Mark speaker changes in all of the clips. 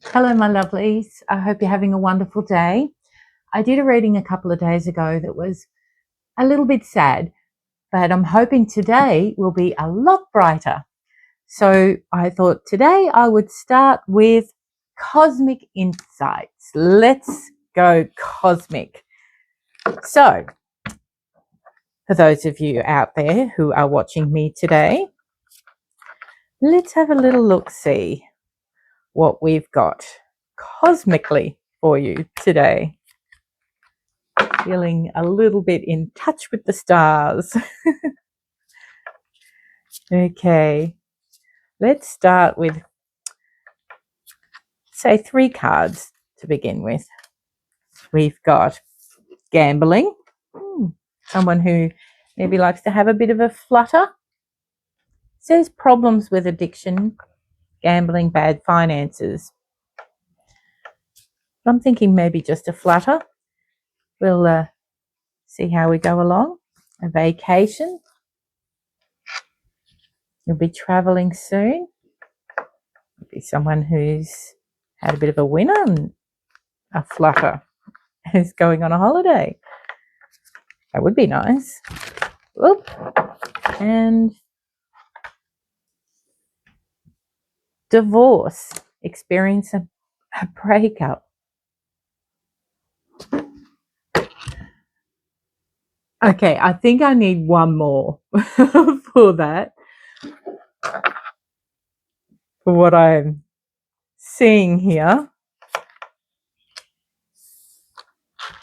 Speaker 1: Hello, my lovelies. I hope you're having a wonderful day. I did a reading a couple of days ago that was a little bit sad, but I'm hoping today will be a lot brighter. So I thought today I would start with cosmic insights. Let's go cosmic. So, for those of you out there who are watching me today, let's have a little look-see what we've got cosmically for you today. Feeling a little bit in touch with the stars. Okay, let's start with, say, 3 cards to begin with. We've got gambling, someone who maybe likes to have a bit of a flutter. Says problems with addiction, gambling, bad finances. I'm thinking maybe just a flutter. We'll see how we go along. A vacation. You'll be travelling soon. Be someone who's had a bit of a winner and a flutter who's going on a holiday. That would be nice. Oop. And divorce. Experience a breakup. Okay, I think I need one more for that. For what I'm seeing here.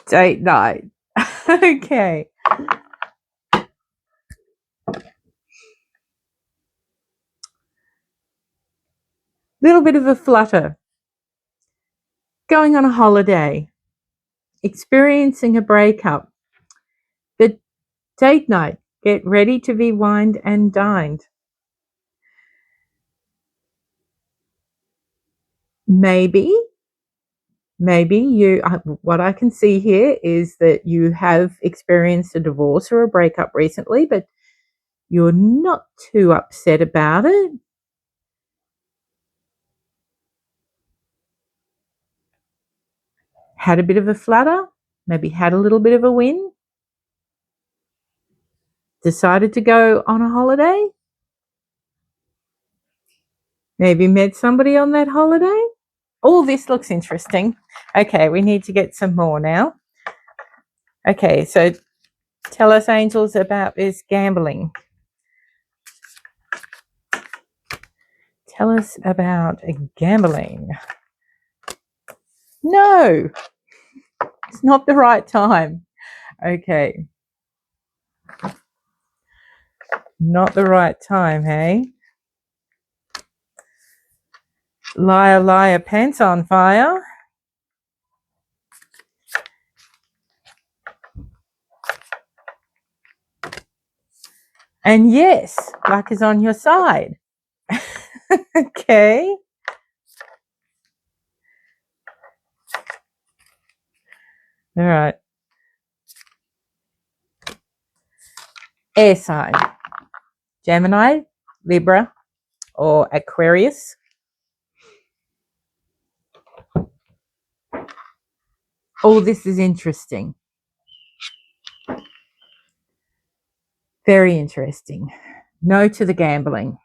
Speaker 1: Date night. Okay. Little bit of a flutter. Going on a holiday. Experiencing a breakup. The date night. Get ready to be wined and dined. Maybe you, what I can see here is that you have experienced a divorce or a breakup recently, but you're not too upset about it. Had a bit of a flutter, maybe had a little bit of a win. Decided to go on a holiday. Maybe met somebody on that holiday. All this looks interesting. Okay, we need to get some more now. Okay, so tell us, angels, about this gambling. Tell us about gambling. No, it's not the right time. Okay. Not the right time, hey? Liar, liar, pants on fire. And yes, luck is on your side. Okay. All right. Air sign. Gemini, Libra, or Aquarius. Oh, this is interesting. Very interesting. No to the gambling.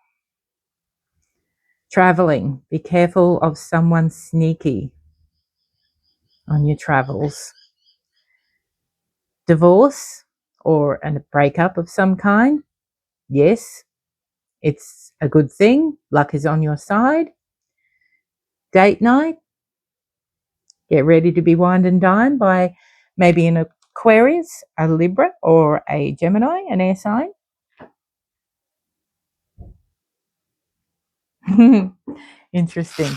Speaker 1: Traveling. Be careful of someone sneaky on your travels. Divorce or a breakup of some kind. Yes, it's a good thing. Luck is on your side. Date night. Get ready to be wined and dined by maybe an Aquarius, a Libra, or a Gemini, an air sign. Interesting.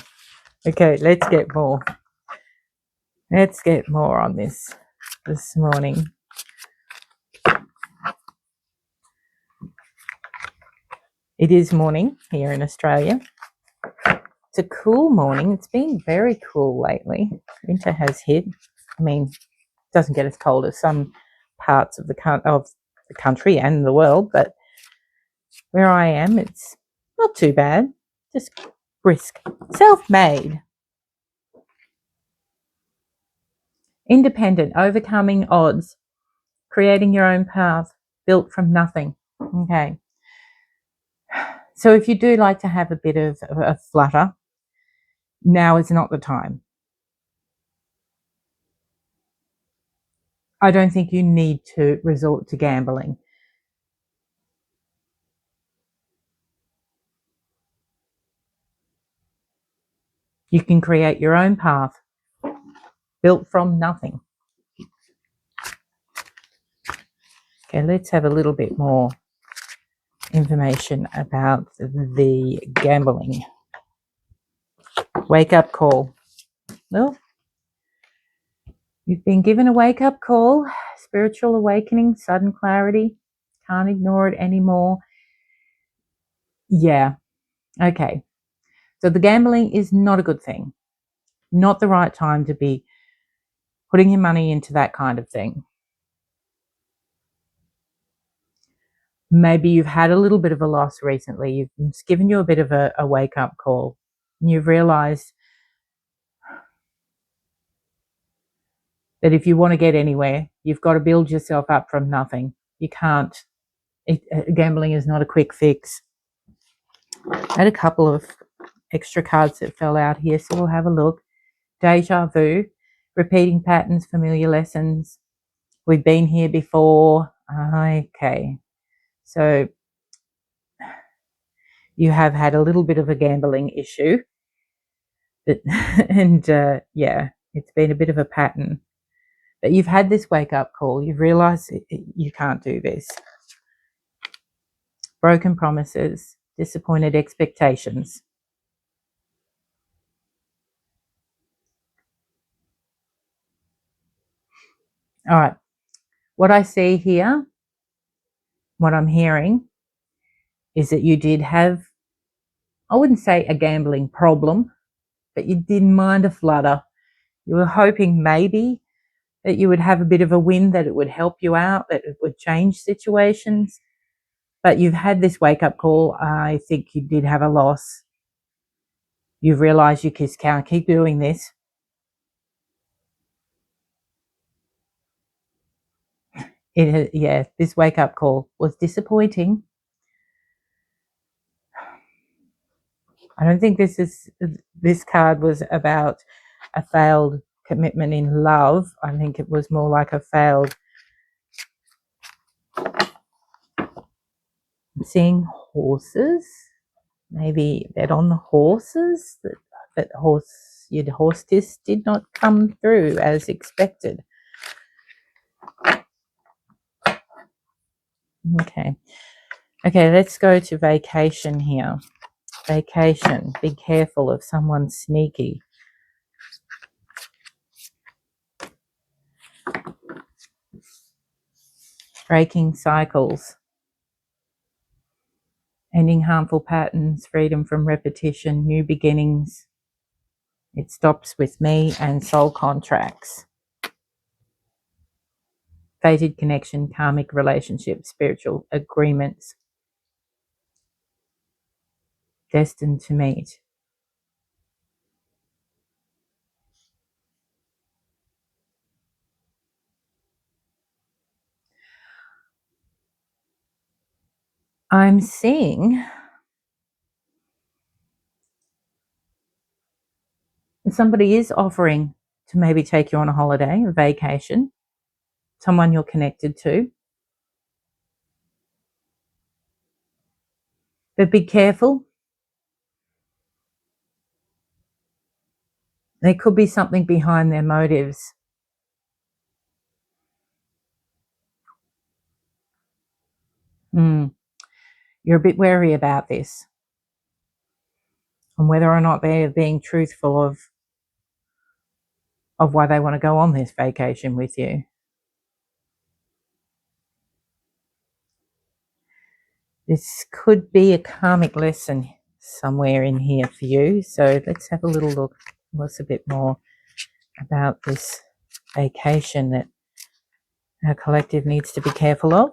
Speaker 1: Okay, let's get more. Let's get more on this morning. It is morning here in Australia. It's a cool morning. It's been very cool lately. Winter has hit. I mean, it doesn't get as cold as some parts of the country and the world, but where I am, it's not too bad. Just brisk. Self-made. Independent, overcoming odds, creating your own path, built from nothing. Okay. So if you do like to have a bit of a flutter, now is not the time. I don't think you need to resort to gambling. You can create your own path, built from nothing. Okay, let's have a little bit more information about the gambling. Wake up call. Well, you've been given a wake up call, spiritual awakening, sudden clarity. Can't ignore it anymore. Yeah, okay. So the gambling is not a good thing. Not the right time to be putting your money into that kind of thing. Maybe you've had a little bit of a loss recently. It's given you a bit of a wake up call. And you've realized that if you want to get anywhere, you've got to build yourself up from nothing. You can't. Gambling is not a quick fix. I had a couple of extra cards that fell out here, so we'll have a look. Deja vu, repeating patterns, familiar lessons. We've been here before. Okay. So you have had a little bit of a gambling issue. And yeah, it's been a bit of a pattern. But you've had this wake-up call. You've realised you can't do this. Broken promises, disappointed expectations. All right. What I see here, what I'm hearing, is that you did have, I wouldn't say a gambling problem, but you didn't mind a flutter. You were hoping maybe that you would have a bit of a win, that it would help you out, that it would change situations. But you've had this wake-up call. I think you did have a loss. You've realised you just can't keep doing this. Yeah, this wake-up call was disappointing. I don't think this card was about a failed commitment in love. I think it was more like a failed. I'm seeing horses. Maybe bet on the horses. That your horse test did not come through as expected. Okay, let's go to vacation here. Vacation. Be careful of someone sneaky. Breaking cycles. Ending harmful patterns, freedom from repetition, new beginnings. It stops with me and soul contracts. Fated connection, karmic relationships, spiritual agreements. Destined to meet. I'm seeing somebody is offering to maybe take you on a holiday, a vacation, someone you're connected to. But be careful. There could be something behind their motives. You're a bit wary about this, and whether or not they're being truthful of why they want to go on this vacation with you. This could be a karmic lesson somewhere in here for you. So let's have a little look. What's a bit more about this vacation that our collective needs to be careful of.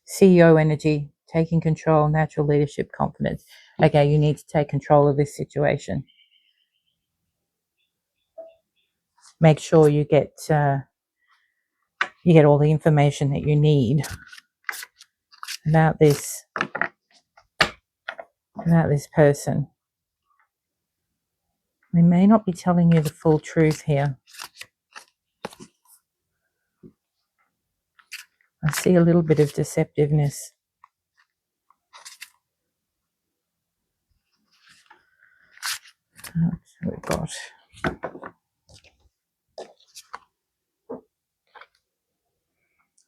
Speaker 1: CEO energy, taking control, natural leadership, confidence. Okay, you need to take control of this situation. Make sure you get all the information that you need about this person. They may not be telling you the full truth here. I see a little bit of deceptiveness. So we've got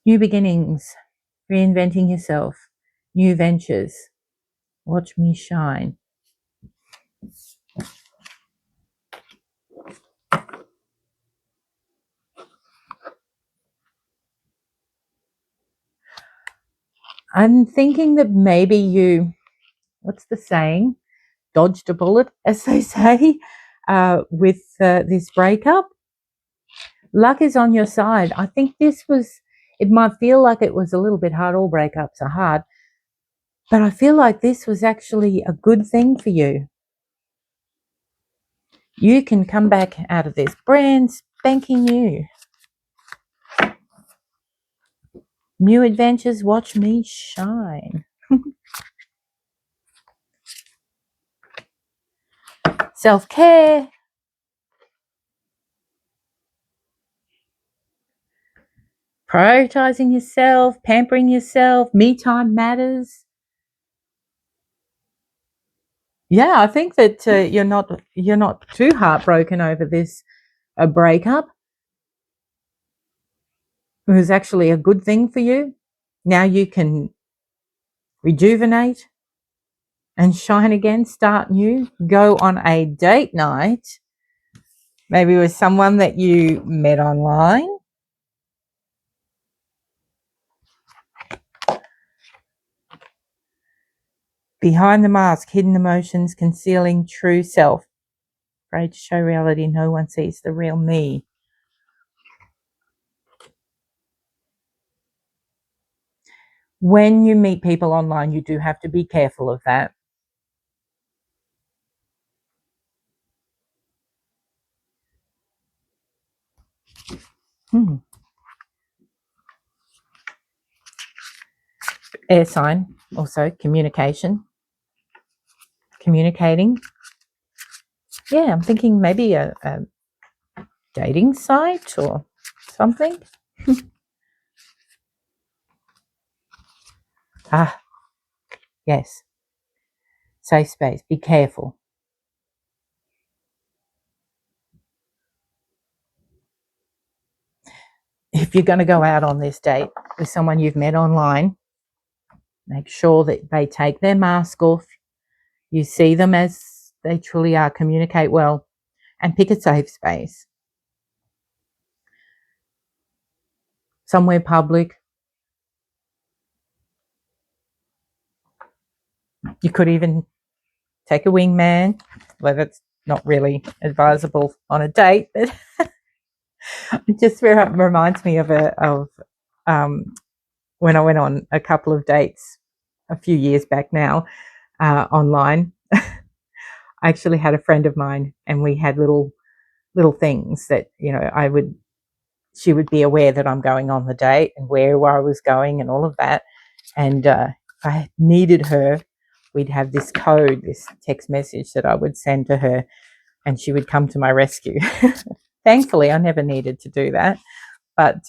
Speaker 1: new beginnings, reinventing yourself, new ventures. Watch me shine. I'm thinking that maybe you, what's the saying? Dodged a bullet, as they say, with this breakup. Luck is on your side. I think it might feel like it was a little bit hard. All breakups are hard. But I feel like this was actually a good thing for you. You can come back out of this brand spanking new. New adventures, watch me shine. Self-care. Prioritizing yourself, pampering yourself, me time matters. Yeah, I think that you're not too heartbroken over this breakup. It was actually a good thing for you. Now you can rejuvenate and shine again, start new, go on a date night, maybe with someone that you met online. Behind the mask, hidden emotions, concealing true self. Afraid to show reality, no one sees the real me. When you meet people online, you do have to be careful of that. Air sign, also communicating. Yeah, I'm thinking maybe a dating site or something. Yes. Safe space. Be careful. If you're going to go out on this date with someone you've met online, make sure that they take their mask off. You see them as they truly are. Communicate well and pick a safe space. Somewhere public. You could even take a wingman, well, that's not really advisable on a date, but it just reminds me of when I went on a couple of dates a few years back now online. I actually had a friend of mine, and we had little things that she would be aware that I'm going on the date and where I was going and all of that. And if I needed her, we'd have this code, this text message that I would send to her, and she would come to my rescue. Thankfully, I never needed to do that, but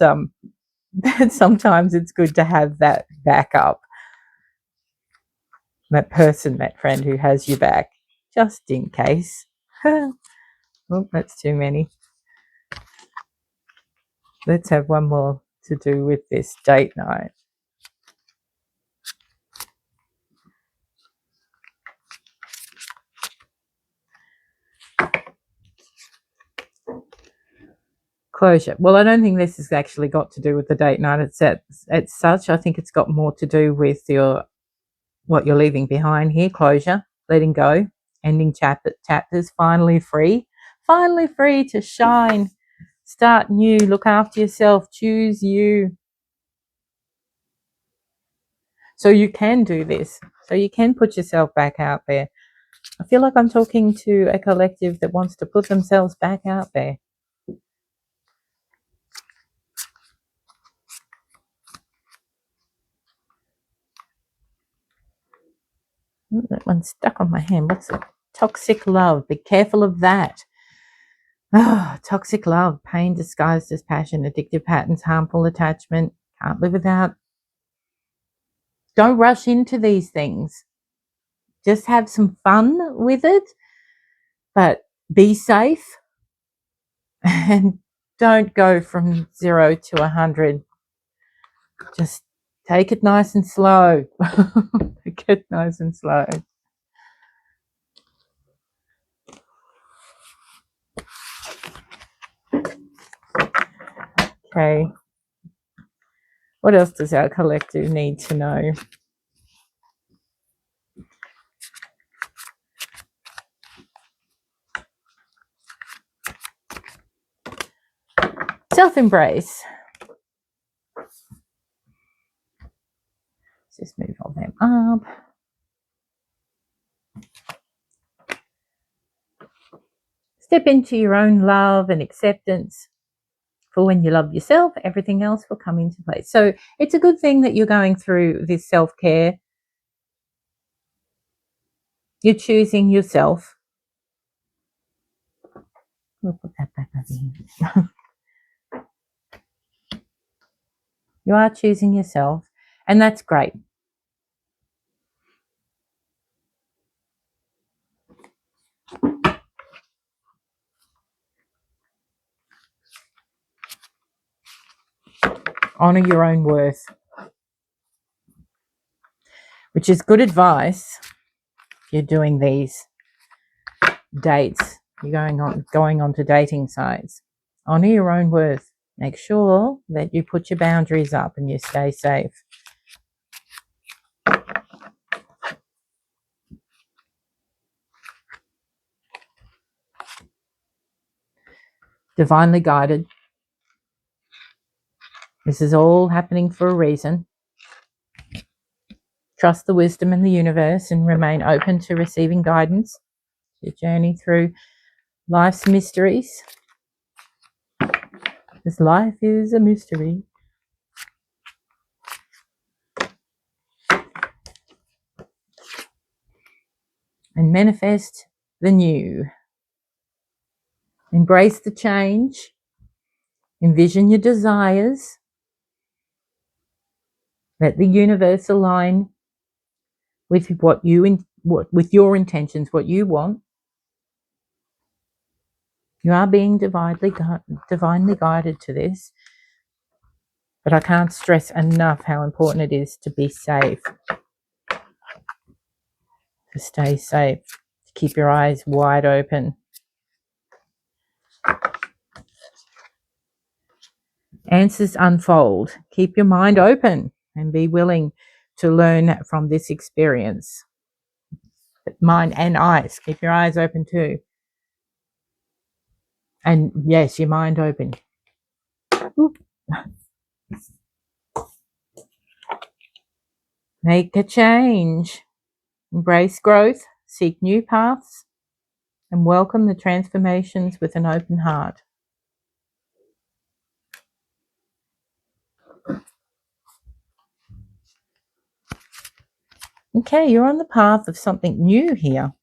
Speaker 1: sometimes it's good to have that backup, that person, that friend who has your back, just in case. Oh, that's too many. Let's have one more to do with this date night. Closure. Well, I don't think this has actually got to do with the date night. It's such. I think it's got more to do with what you're leaving behind here. Closure, letting go, ending chapters, finally free to shine, start new, look after yourself, choose you. So you can do this. So you can put yourself back out there. I feel like I'm talking to a collective that wants to put themselves back out there. Ooh, that one's stuck on my hand. What's it? Toxic love. Be careful of that. Oh, toxic love, pain disguised as passion, addictive patterns, harmful attachment, can't live without. Don't rush into these things. Just have some fun with it, but be safe and don't go from 0 to 100. Just take it nice and slow. Take it nice and slow. Okay. What else does our collective need to know? Self-embrace. Let's just move all them up. Step into your own love and acceptance. For when you love yourself, everything else will come into place. So it's a good thing that you're going through this self-care. You're choosing yourself. We'll put that back over here. You are choosing yourself, and that's great. Honor your own worth, which is good advice if you're doing these dates. You're going on to dating sites. Honor your own worth. Make sure that you put your boundaries up and you stay safe. Divinely guided. This is all happening for a reason. Trust the wisdom in the universe and remain open to receiving guidance. Your journey through life's mysteries. Because life is a mystery. And manifest the new. Embrace the change. Envision your desires. Let the universe align with with your intentions, what you want. You are being divinely guided to this. But I can't stress enough how important it is to be safe. To stay safe. To keep your eyes wide open. Answers unfold. Keep your mind open and be willing to learn from this experience. Mind and eyes. Keep your eyes open too. And yes, your mind open. Oop. Make a change. Embrace growth. Seek new paths. And welcome the transformations with an open heart. Okay, you're on the path of something new here.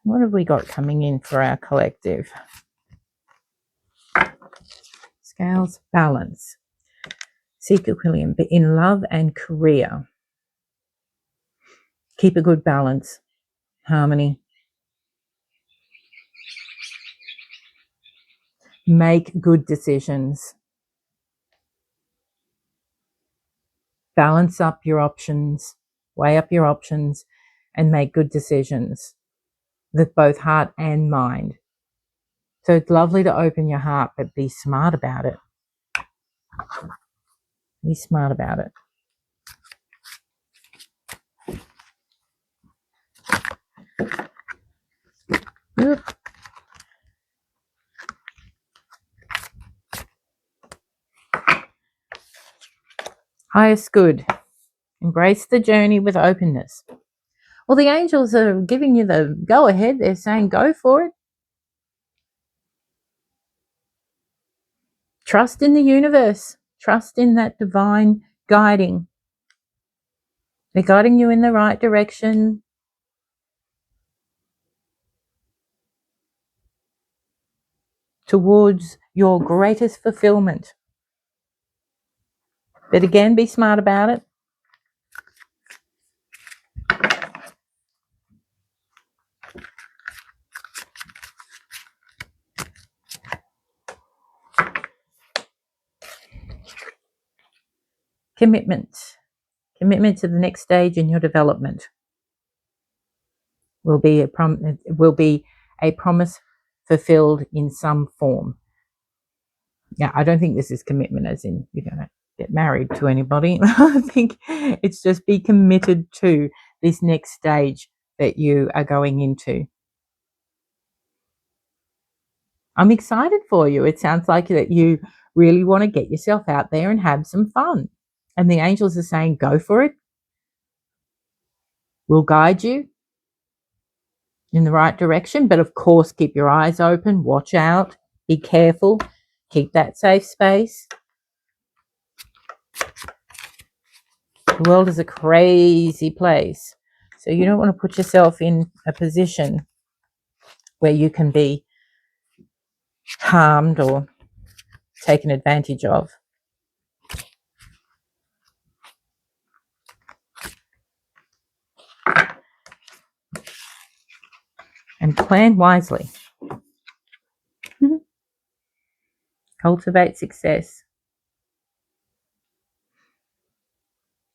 Speaker 1: What have we got coming in for our collective? Scales, balance. Seek equilibrium in love and career. Keep a good balance, harmony. Make good decisions. Balance up your options, weigh up your options, and make good decisions with both heart and mind. So it's lovely to open your heart, but be smart about it. Be smart about it. Oop. Highest good. Embrace the journey with openness. Well, the angels are giving you the go ahead. They're saying go for it. Trust in the universe. Trust in that divine guiding. They're guiding you in the right direction. Towards your greatest fulfillment. But again, be smart about it. Commitment to the next stage in your development will be a promise fulfilled in some form. Yeah, I don't think this is commitment as in you're going to get married to anybody. I think it's just be committed to this next stage that you are going into. I'm excited for you. It sounds like that you really want to get yourself out there and have some fun. And the angels are saying, go for it. We'll guide you in the right direction. But of course, keep your eyes open, watch out, be careful, keep that safe space. The world is a crazy place. So you don't want to put yourself in a position where you can be harmed or taken advantage of. And plan wisely. Cultivate success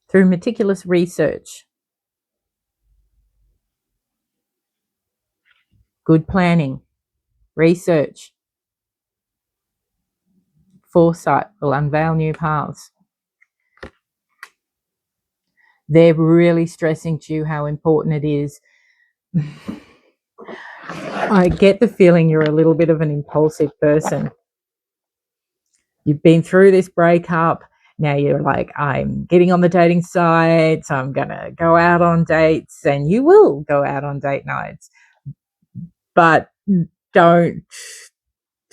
Speaker 1: through meticulous research, good planning, research, foresight will unveil new paths. They're really stressing to you how important it is. I get the feeling you're a little bit of an impulsive person. You've been through this breakup. Now you're like, I'm getting on the dating sites. I'm going to go out on dates, and you will go out on date nights. But don't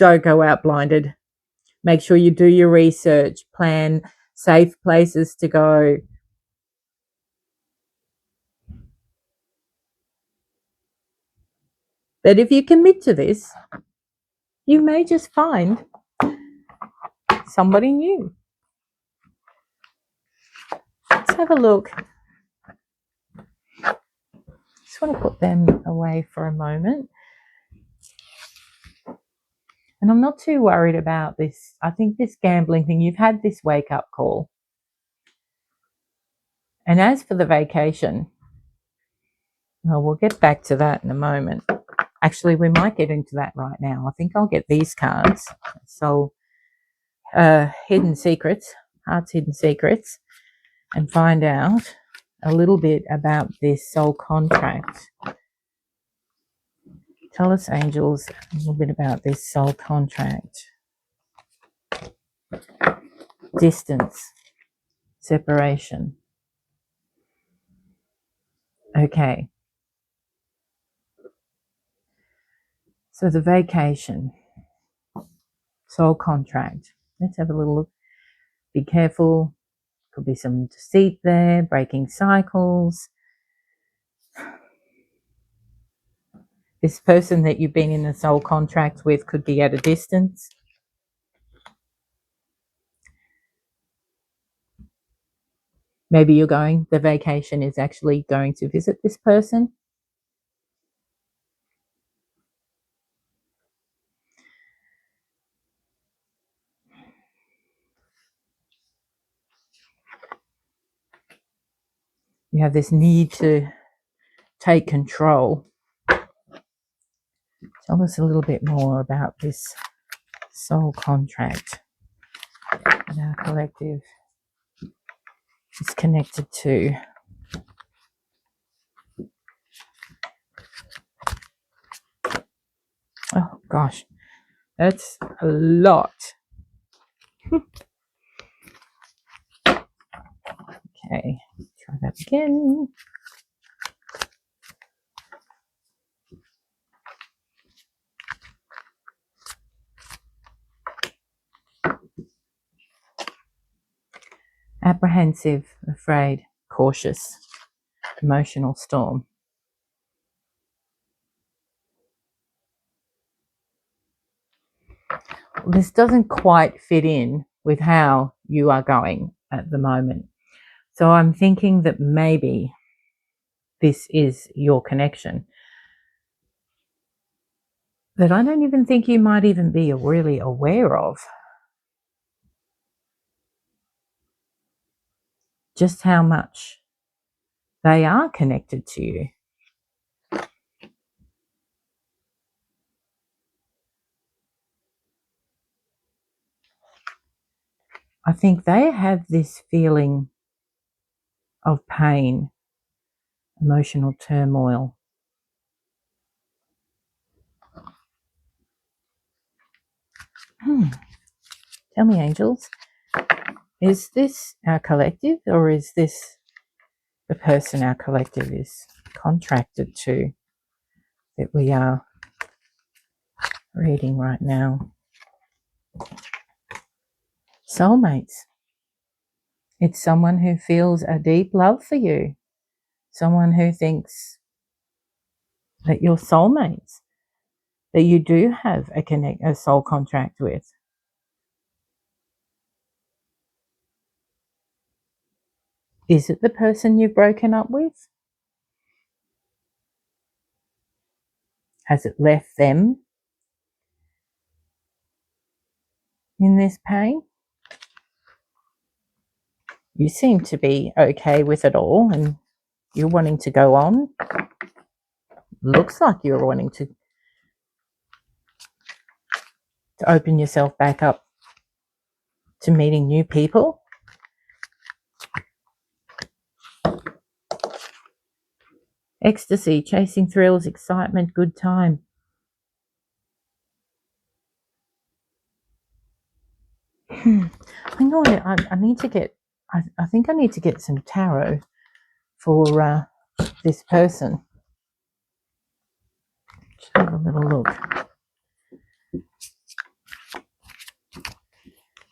Speaker 1: go out blinded. Make sure you do your research, plan safe places to go. But if you commit to this, you may just find somebody new. Let's have a look. Just want to put them away for a moment. And I'm not too worried about this. I think this gambling thing, you've had this wake-up call. And as for the vacation, well, we'll get back to that in a moment. Actually, we might get into that right now. I think I'll get these cards. So, Hidden Secrets, Heart's Hidden Secrets, and find out a little bit about this soul contract. Tell us, angels, a little bit about this soul contract. Distance, separation. Okay. So the vacation, soul contract. Let's have a little look. Be careful. Could be some deceit there, breaking cycles. This person that you've been in a soul contract with could be at a distance. Maybe the vacation is actually going to visit this person. You have this need to take control. Tell us a little bit more about this soul contract in our collective. is connected to. Oh gosh, that's a lot. Okay, try that again. Apprehensive, afraid, cautious, emotional storm. This doesn't quite fit in with how you are going at the moment. So I'm thinking that maybe this is your connection that I don't even think you might even be really aware of. Just how much they are connected to you. I think they have this feeling of pain, emotional turmoil. Tell me, angels, is this our collective, or is this the person our collective is contracted to that we are reading right now? Soulmates. It's someone who feels a deep love for you, someone who thinks that you're soulmates, that you do have a soul contract with. Is it the person you've broken up with? Has it left them in this pain? You seem to be okay with it all and you're wanting to go on. Looks like you're wanting to open yourself back up to meeting new people. Ecstasy, chasing thrills, excitement, good time. I need to get, I think I need to get some tarot for this person. Just have a little look.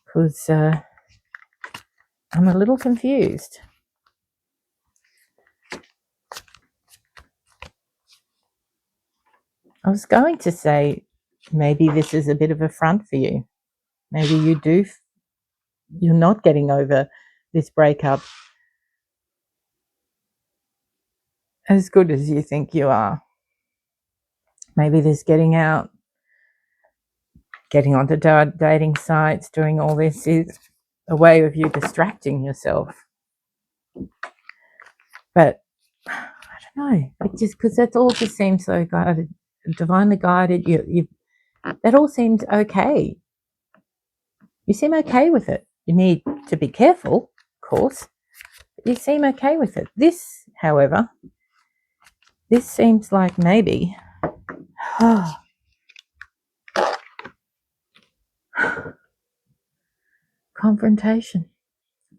Speaker 1: Because I'm a little confused. I was going to say maybe this is a bit of a front for you. Maybe you're not getting over this breakup as good as you think you are. Maybe this getting out, getting onto dating sites, doing all this is a way of you distracting yourself. But I don't know, it just because that all just seems so guided, divinely guided. That all seems okay. You seem okay with it. You need to be careful, of course. But you seem okay with it. This, however, this seems like maybe confrontation.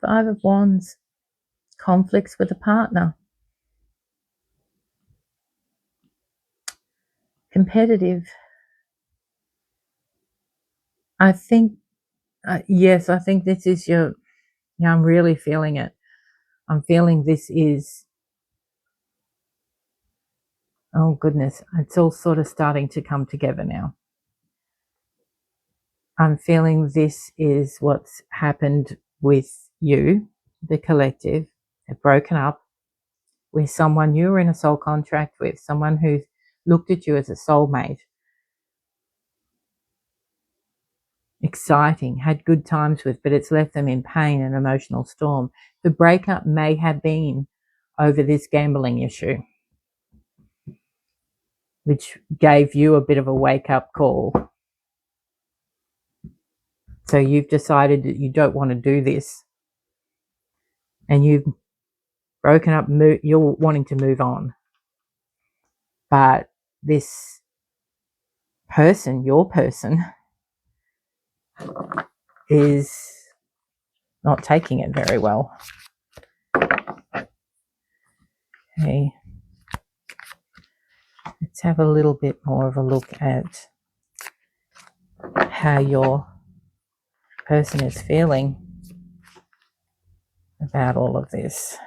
Speaker 1: 5 of Wands. Conflicts with a partner. Competitive. I think, yes, I think this is I'm really feeling it. I'm feeling this is, oh goodness, it's all sort of starting to come together now. I'm feeling this is what's happened with you, the collective, have broken up with someone you were in a soul contract with, someone who looked at you as a soulmate. Exciting, had good times with, but it's left them in pain and emotional storm. The breakup may have been over this gambling issue, which gave you a bit of a wake-up call. So you've decided that you don't want to do this and you've broken up, you're wanting to move on. But this person, your person, is not taking it very well. Okay. Let's have a little bit more of a look at how your person is feeling about all of this.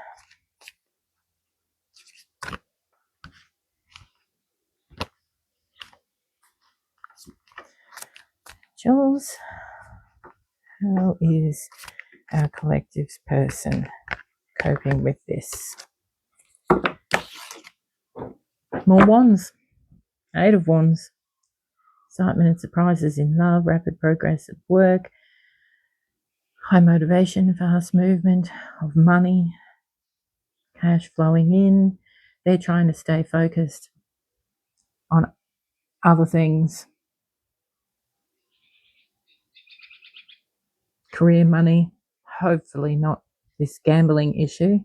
Speaker 1: Jules, how is our collective's person coping with this? More wands. 8 of wands. Excitement and surprises in love, rapid progress at work, high motivation, fast movement of money, cash flowing in. They're trying to stay focused on other things. Career, money, hopefully not this gambling issue.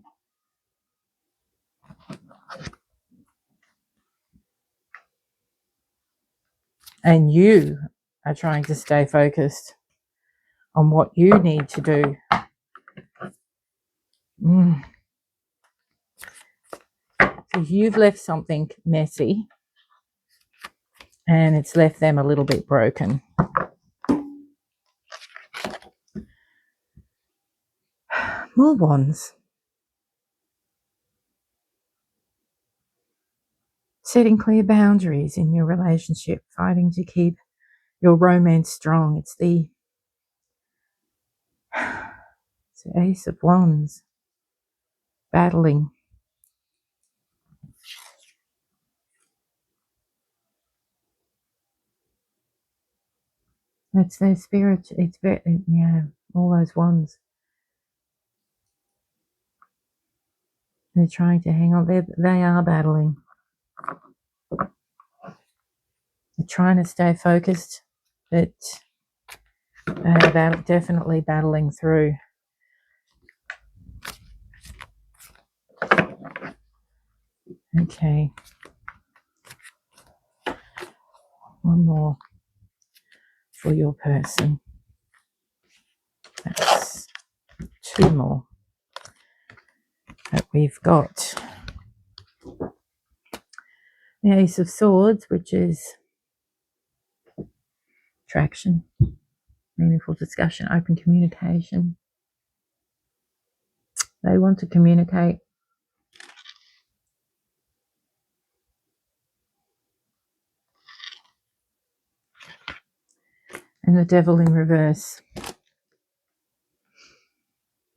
Speaker 1: And you are trying to stay focused on what you need to do. So you've left something messy and it's left them a little bit broken. More wands. Setting clear boundaries in your relationship, fighting to keep your romance strong. It's the Ace of Wands. Battling. It's their spirit. It's very, all those wands. They're trying to hang on. They are battling. They're trying to stay focused, but they're definitely battling through. Okay. One more for your person. That's 2 more that we've got. The Ace of Swords, which is attraction, meaningful discussion, open communication. They want to communicate. And the Devil in reverse.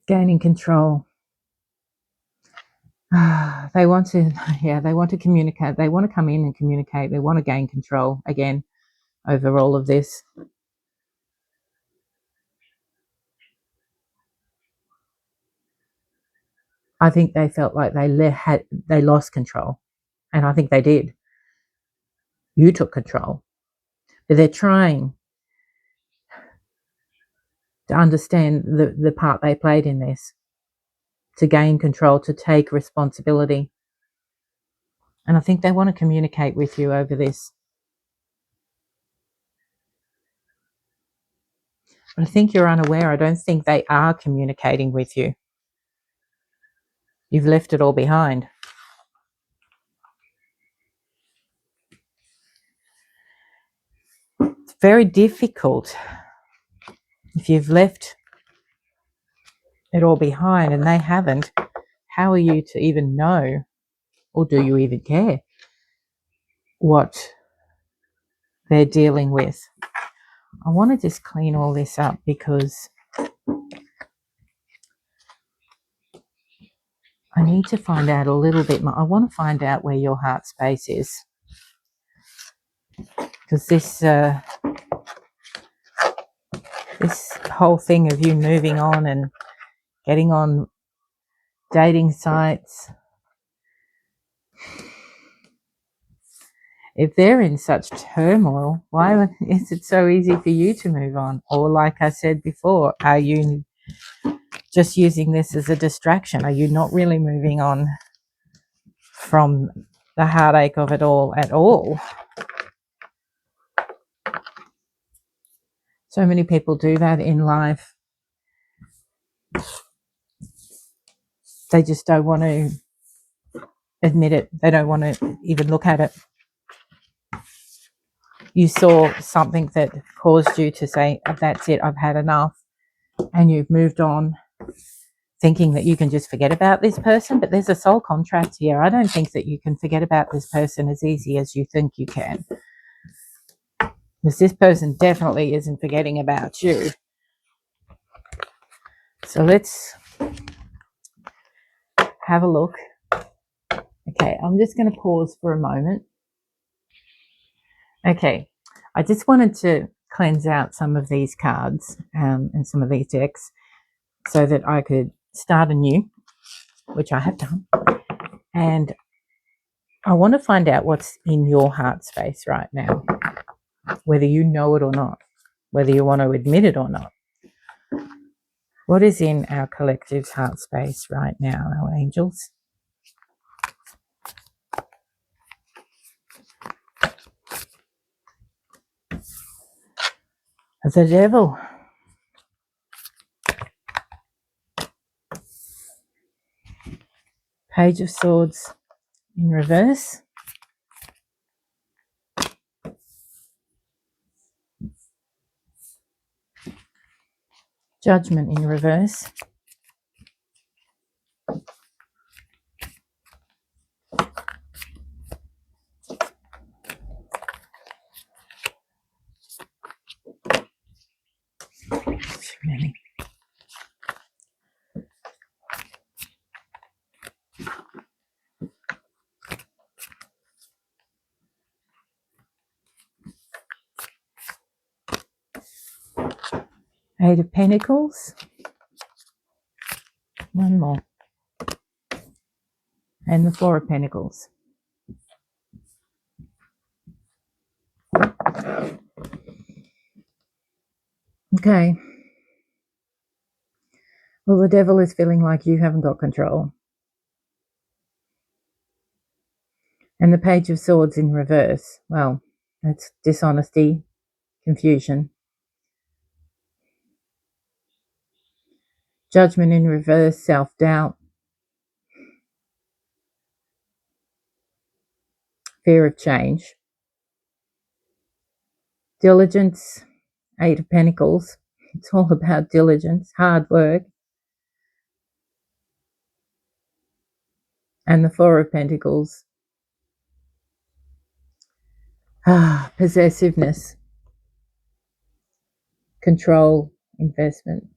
Speaker 1: Gaining control. They want to communicate. They want to come in and communicate. They want to gain control again over all of this. I think they felt like they lost control, and I think they did. You took control, but they're trying to understand the part they played in this, to gain control, to take responsibility. And I think they want to communicate with you over this. But I think you're unaware. I don't think they are communicating with you. You've left it all behind. It's very difficult if you've left it all behind and they haven't. How are you to even know, or do you even care, what they're dealing with? I want to just clean all this up because I need to find out a little bit more. I want to find out where your heart space is, because this whole thing of you moving on and getting on dating sites, if they're in such turmoil, why is it so easy for you to move on? Or like I said before, are you just using this as a distraction? Are you not really moving on from the heartache of it all at all? So many people do that in life. They just don't want to admit it. They don't want to even look at it. You saw something that caused you to say, that's it, I've had enough, and you've moved on, thinking that you can just forget about this person. But there's a soul contract here. I don't think that you can forget about this person as easy as you think you can, because this person definitely isn't forgetting about you. So let's have a look. Okay, I'm just going to pause for a moment. Okay, I just wanted to cleanse out some of these cards and some of these decks so that I could start anew, which I have done. And I want to find out what's in your heart space right now, whether you know it or not, whether you want to admit it or not. What is in our collective's heart space right now, our angels? The Devil. Page of Swords in reverse. Judgment in reverse. Too many. Eight of Pentacles. One more. And the Four of Pentacles. Okay. Well, the Devil is feeling like you haven't got control. And the Page of Swords in reverse. Well, that's dishonesty, confusion. Judgment in reverse, self-doubt. Fear of change. Diligence, Eight of Pentacles. It's all about diligence, hard work. And the Four of Pentacles. Possessiveness. Control, investment.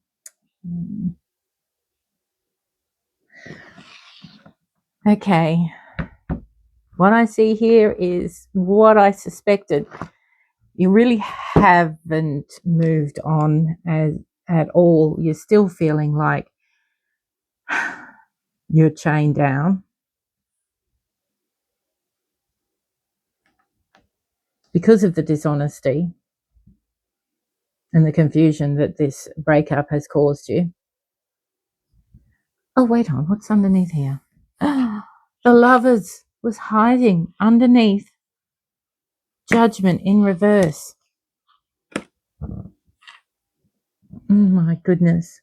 Speaker 1: Okay. What I see here is what I suspected. You really haven't moved on at all. You're still feeling like you're chained down because of the dishonesty and the confusion that this breakup has caused you. Oh, wait on. What's underneath here? The Lovers was hiding underneath. Judgment in reverse. Oh, my goodness.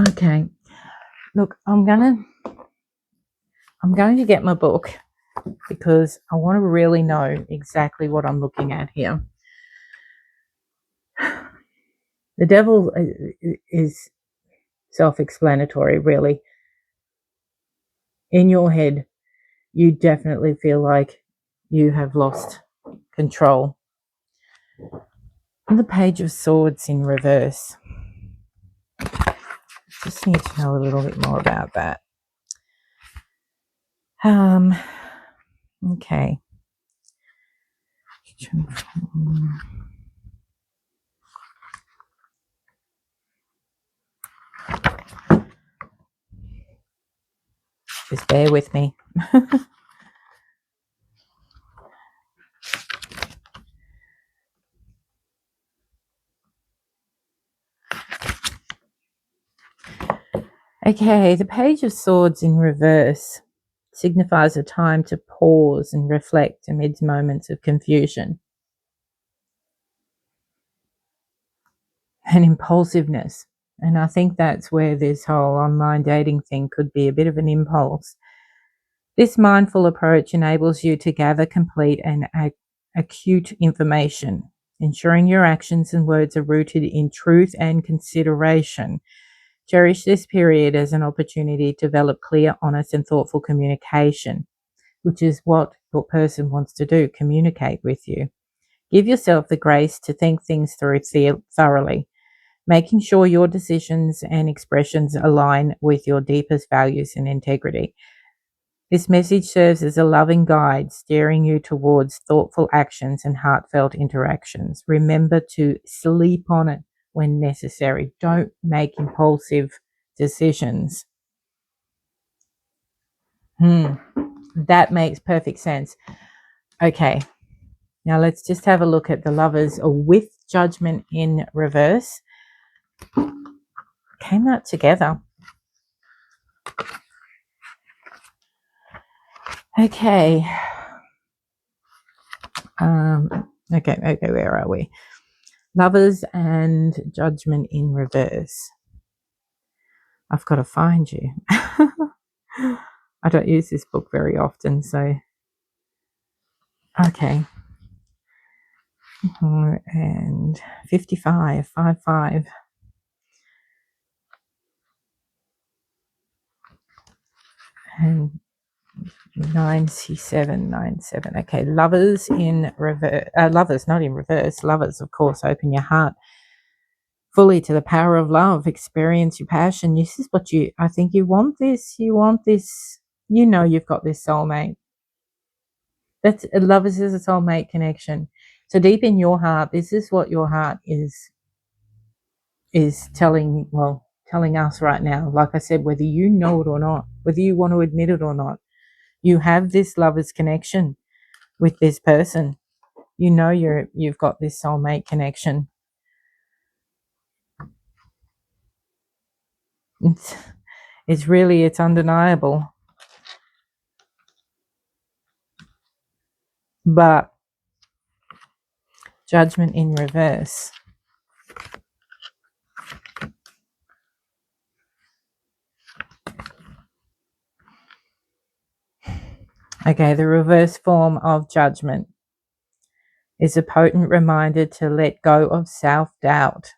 Speaker 1: Okay. Look, I'm going to get my book because I want to really know exactly what I'm looking at here. The Devil is self-explanatory, really. In your head, you definitely feel like you have lost control. And the Page of Swords in reverse. Just need to know a little bit more about that. Okay. Just bear with me. Okay, the Page of Swords in reverse signifies a time to pause and reflect amidst moments of confusion and impulsiveness. And I think that's where this whole online dating thing could be a bit of an impulse. This mindful approach enables you to gather complete and acute information, ensuring your actions and words are rooted in truth and consideration. Cherish this period as an opportunity to develop clear, honest, and thoughtful communication, which is what your person wants to do, communicate with you. Give yourself the grace to think things through thoroughly, making sure your decisions and expressions align with your deepest values and integrity. This message serves as a loving guide, steering you towards thoughtful actions and heartfelt interactions. Remember to sleep on it when necessary. Don't make impulsive decisions. That makes perfect sense. Okay, now let's just have a look at the Lovers with Judgment in reverse. Came out together. Okay. Okay, where are we? Lovers and Judgment in reverse. I've got to find you. I don't use this book very often, so okay. And 55, 5. And 97, 97. Okay, Lovers in reverse. Lovers, not in reverse. Lovers, of course. Open your heart fully to the power of love. Experience your passion. This is what I think you want this. You want this. You know you've got this soulmate. That's Lovers is a soulmate connection. So deep in your heart, this is what your heart is telling us right now. Like I said, whether you know it or not, whether you want to admit it or not, you have this Lovers connection with this person. You know you've got this soulmate connection. It's undeniable. But Judgment in reverse. Okay, the reverse form of Judgment is a potent reminder to let go of self-doubt,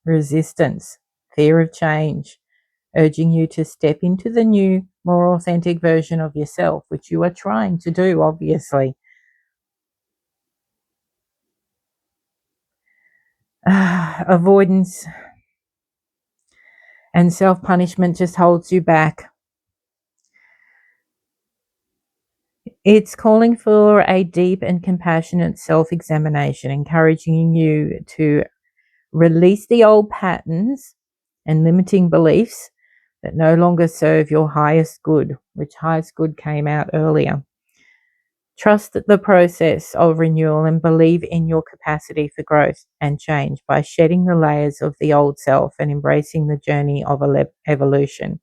Speaker 1: resistance, fear of change, urging you to step into the new, more authentic version of yourself, which you are trying to do, obviously. Avoidance and self-punishment just holds you back. It's calling for a deep and compassionate self-examination, encouraging you to release the old patterns and limiting beliefs that no longer serve your highest good, which highest good came out earlier. Trust the process of renewal and believe in your capacity for growth and change by shedding the layers of the old self and embracing the journey of evolution.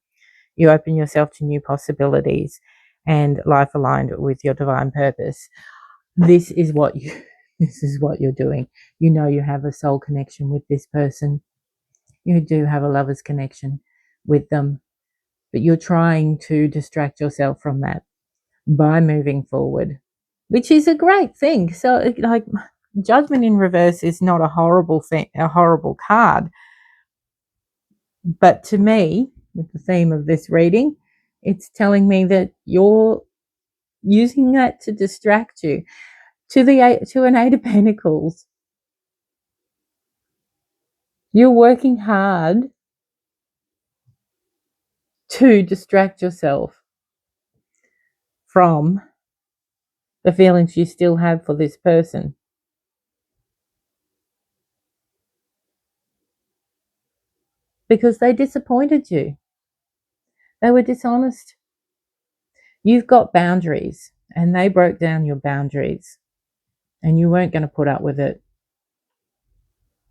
Speaker 1: You open yourself to new possibilities and life aligned with your divine purpose. This is what you're doing. You know you have a soul connection with this person. You do have a lover's connection with them, but you're trying to distract yourself from that by moving forward, which is a great thing. So, like, Judgment in reverse is not a horrible thing, a horrible card. But to me, with the theme of this reading, it's telling me that you're using that to distract you to an Eight of Pentacles. You're working hard to distract yourself from the feelings you still have for this person. Because they disappointed you. They were dishonest. You've got boundaries, and they broke down your boundaries, and you weren't going to put up with it.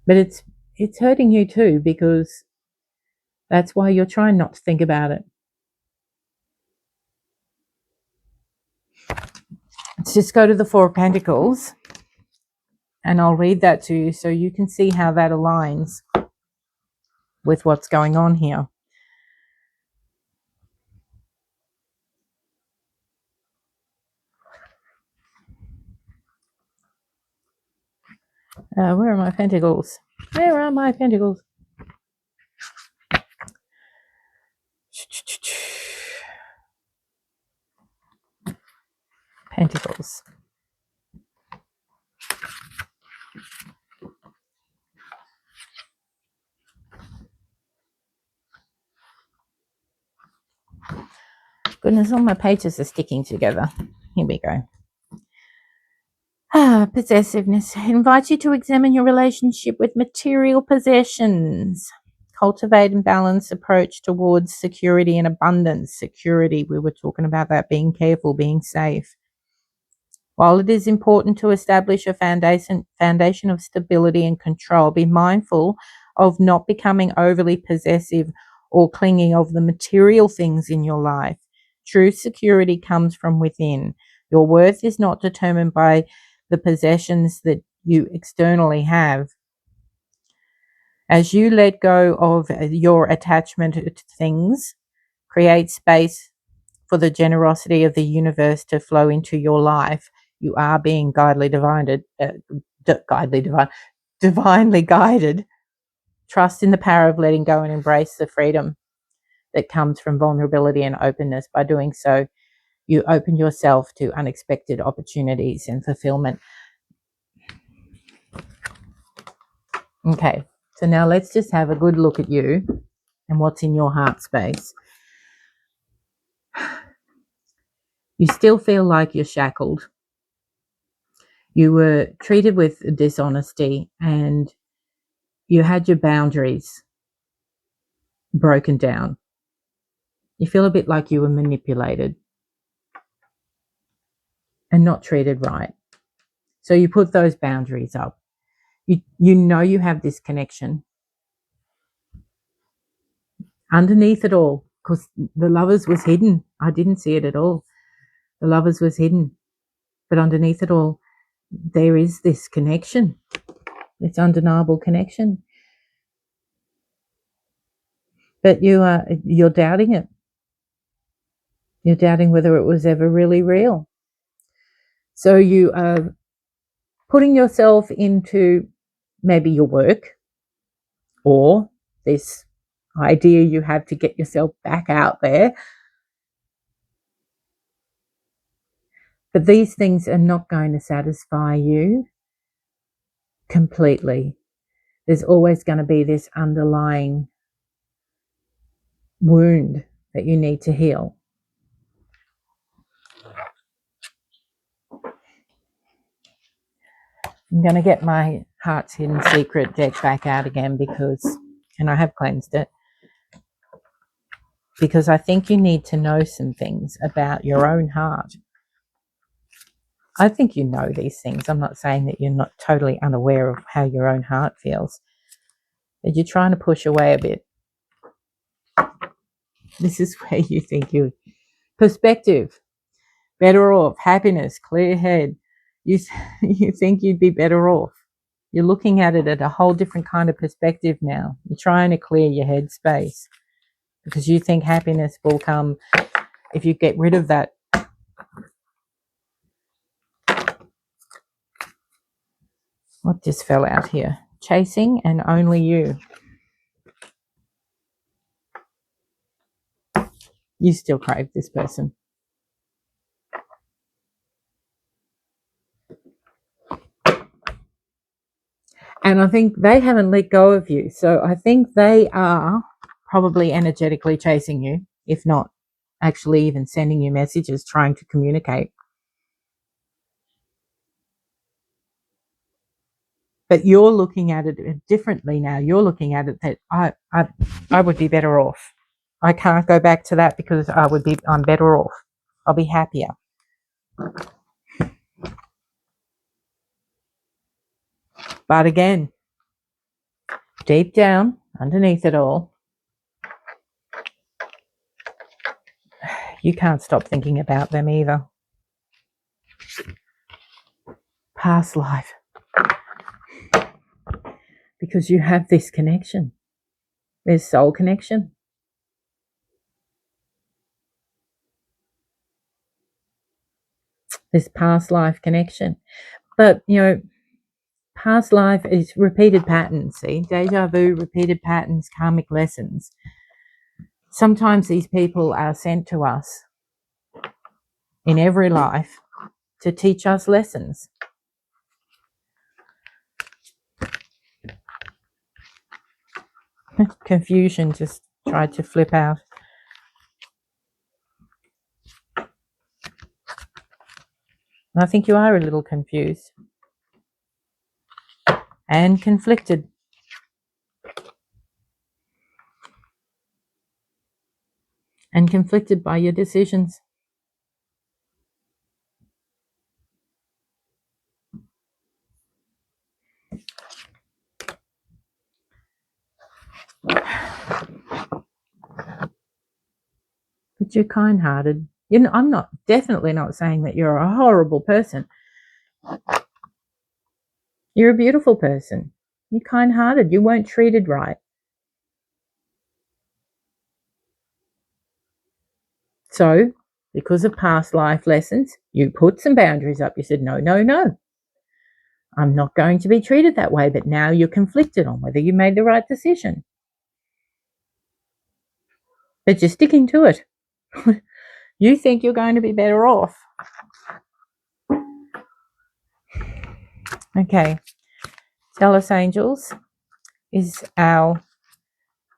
Speaker 1: But it's hurting you too, because that's why you're trying not to think about it. Let's just go to the Four of Pentacles, and I'll read that to you so you can see how that aligns with what's going on here. Where are my pentacles? Where are my pentacles? Pentacles. Goodness, all my pages are sticking together. Here we go. Possessiveness. I invite you to examine your relationship with material possessions. Cultivate and balance approach towards security and abundance. Security, we were talking about that, being careful, being safe. While it is important to establish a foundation of stability and control, be mindful of not becoming overly possessive or clinging of the material things in your life. True security comes from within. Your worth is not determined by the possessions that you externally have. As you let go of your attachment to things, create space for the generosity of the universe to flow into your life. You are being divinely guided. Trust in the power of letting go and embrace the freedom that comes from vulnerability and openness. By doing so, you open yourself to unexpected opportunities and fulfillment. Okay, so now let's just have a good look at you and what's in your heart space. You still feel like you're shackled. You were treated with dishonesty, and you had your boundaries broken down. You feel a bit like you were manipulated and not treated right. So you put those boundaries up. You know you have this connection. Underneath it all, because the Lovers was hidden. I didn't see it at all. The Lovers was hidden. But underneath it all, there is this connection. It's undeniable connection. But you're doubting it. You're doubting whether it was ever really real. So you are putting yourself into maybe your work or this idea you have to get yourself back out there. But these things are not going to satisfy you completely. There's always going to be this underlying wound that you need to heal. I'm going to get my Heart's Hidden Secret deck back out again and I have cleansed it, because I think you need to know some things about your own heart. I think you know these things. I'm not saying that you're not totally unaware of how your own heart feels, but you're trying to push away a bit. This is where you think you... Perspective, better off, happiness, clear head. You think you'd be better off. You're looking at it at a whole different kind of perspective now. You're trying to clear your head space because you think happiness will come if you get rid of that. What just fell out here? Chasing and only you. You still crave this person. And I think they haven't let go of you. So I think they are probably energetically chasing you, if not actually even sending you messages, trying to communicate. But you're looking at it differently now. You're looking at it that I would be better off. I can't go back to that because I'm better off. I'll be happier. But again, deep down, underneath it all, you can't stop thinking about them either. Past life. Because you have this connection. There's soul connection. This past life connection. But, past life is repeated patterns. See, deja vu, repeated patterns, karmic lessons. Sometimes these people are sent to us in every life to teach us lessons. Confusion just tried to flip out. I think you are a little confused and conflicted. And conflicted by your decisions. But you're kind-hearted. I'm definitely not saying that you're a horrible person. You're a beautiful person. You're kind-hearted. You weren't treated right. So, because of past life lessons, you put some boundaries up. You said, no, no, no. I'm not going to be treated that way. But now you're conflicted on whether you made the right decision. But you're sticking to it. You think you're going to be better off. Okay. Tell us, angels, is our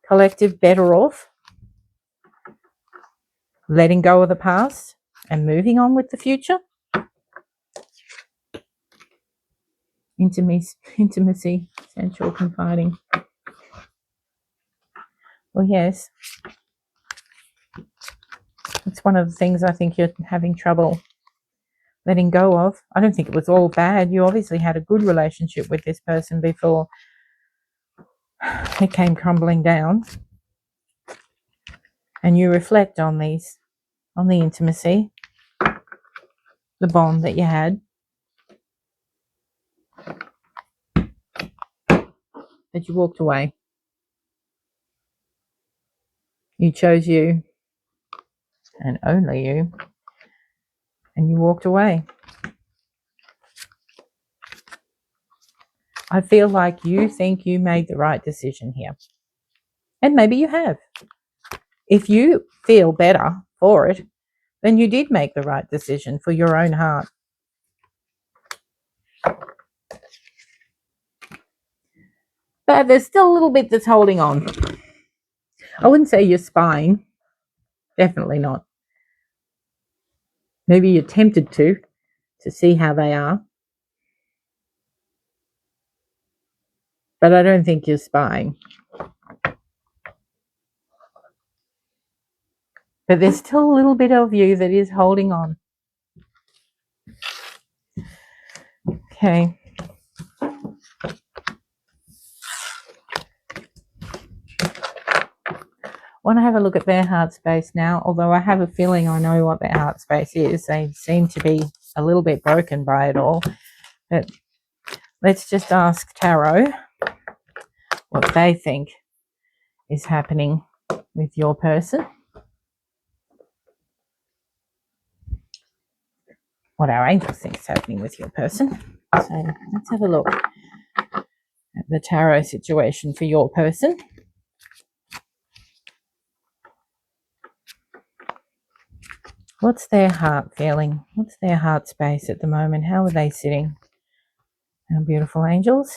Speaker 1: collective better off letting go of the past and moving on with the future? Intimacy, sensual confiding. Well, yes. It's one of the things I think you're having trouble letting go of. I don't think it was all bad. You obviously had a good relationship with this person before it came crumbling down. And you reflect on the intimacy, the bond that you had. But you walked away. You chose you, and only you, and you walked away. I feel like you think you made the right decision here. And maybe you have. If you feel better for it, then you did make the right decision for your own heart. But there's still a little bit that's holding on. I wouldn't say you're spying. Definitely not. Maybe you're tempted to see how they are. But I don't think you're spying. But there's still a little bit of you that is holding on. Okay. Want to have a look at their heart space now, although I have a feeling I know what their heart space is. They seem to be a little bit broken by it all. But let's just ask Tarot what they think is happening with your person. What our angels think is happening with your person. So let's have a look at the tarot situation for your person. What's their heart feeling? What's their heart space at the moment? How are they sitting? Our beautiful angels.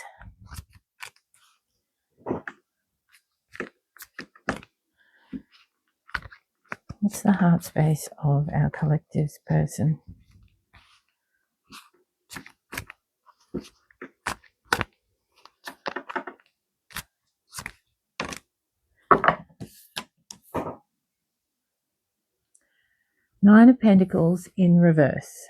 Speaker 1: What's the heart space of our collective's person? Nine of Pentacles in reverse.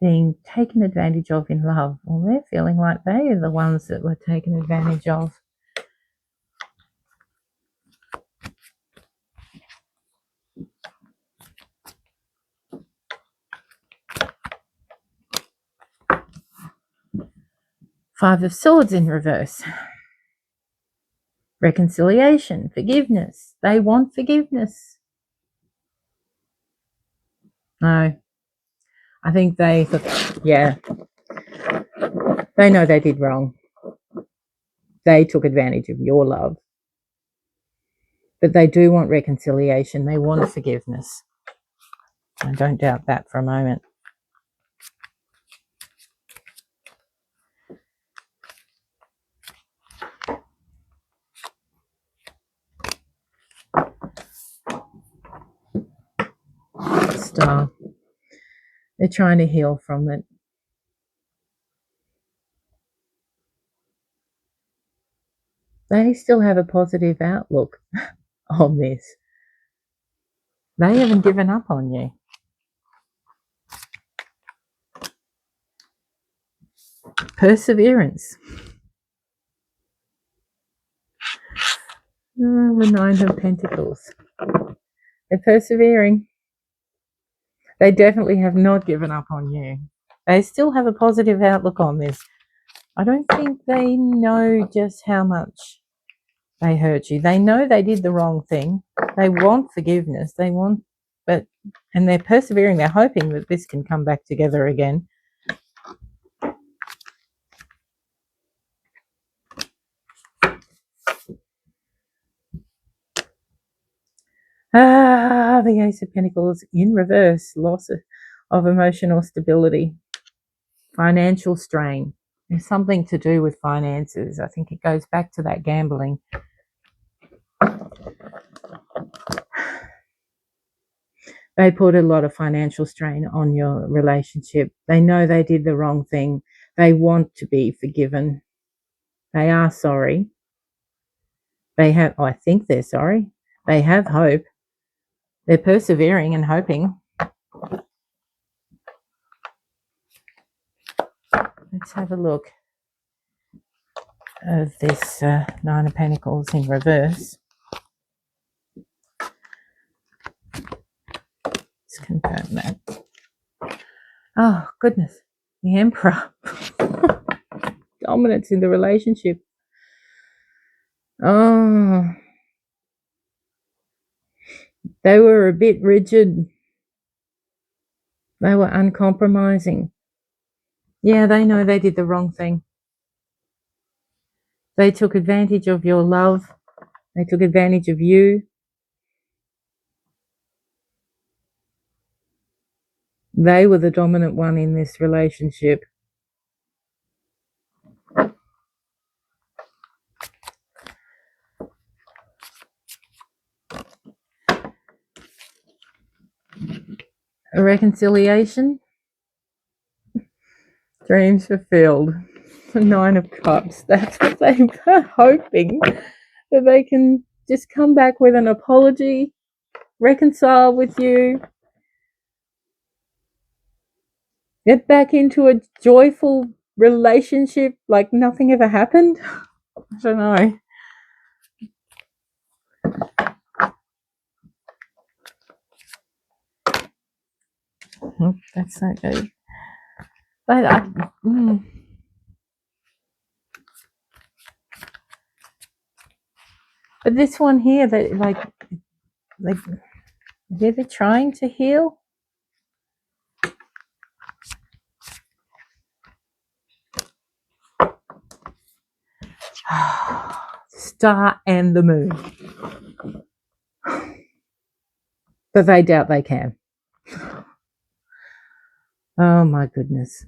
Speaker 1: Being taken advantage of in love. Well, they're feeling like they are the ones that were taken advantage of. Five of Swords in reverse. Reconciliation, forgiveness. They want forgiveness. No. I think they know they did wrong. They took advantage of your love. But they do want reconciliation. They want forgiveness. I don't doubt that for a moment. Star. They're trying to heal from it. They still have a positive outlook on this. They haven't given up on you. Perseverance. The Nine of Pentacles. They're persevering. They definitely have not given up on you. They still have a positive outlook on this. I don't think they know just how much they hurt you. They know they did the wrong thing. They want forgiveness. And they're persevering. They're hoping that this can come back together again. The Ace of Pentacles in reverse. Loss of emotional stability. Financial strain. There's something to do with finances. I think it goes back to that gambling. They put a lot of financial strain on your relationship. They know they did the wrong thing. They want to be forgiven. They are sorry. I think they're sorry. They have hope. They're persevering and hoping. Let's have a look of this Nine of Pentacles in reverse. Let's confirm that. Oh, goodness. The Emperor. Dominance in the relationship. Oh. They were a bit rigid. They were uncompromising. Yeah, they know they did the wrong thing. They took advantage of your love. They took advantage of you. They were the dominant one in this relationship. A reconciliation. Dreams fulfilled. The Nine of Cups. That's what they were hoping. That they can just come back with an apology, reconcile with you, get back into a joyful relationship like nothing ever happened. I don't know. That's not good. But but this one here, that like they're trying to heal. Star and the Moon. But they doubt they can. Oh my goodness.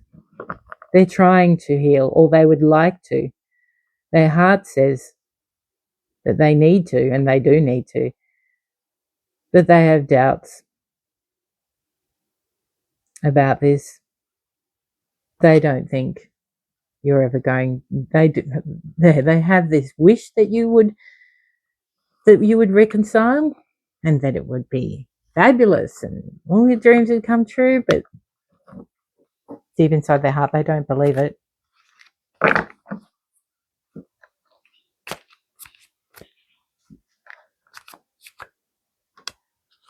Speaker 1: They're trying to heal, or they would like to. Their heart says that they need to, and they do need to. But they have doubts about this. They don't think you're ever going. They have this wish that you would reconcile, and that it would be fabulous and all your dreams would come true, but deep inside their heart, they don't believe it.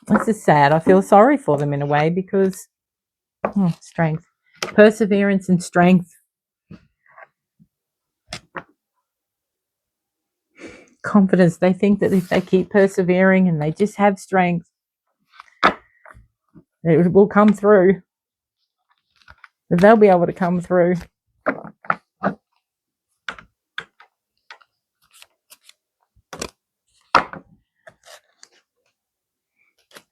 Speaker 1: This is sad. I feel sorry for them in a way because strength, perseverance and strength. Confidence. They think that if they keep persevering and they just have strength, it will come through. That they'll be able to come through.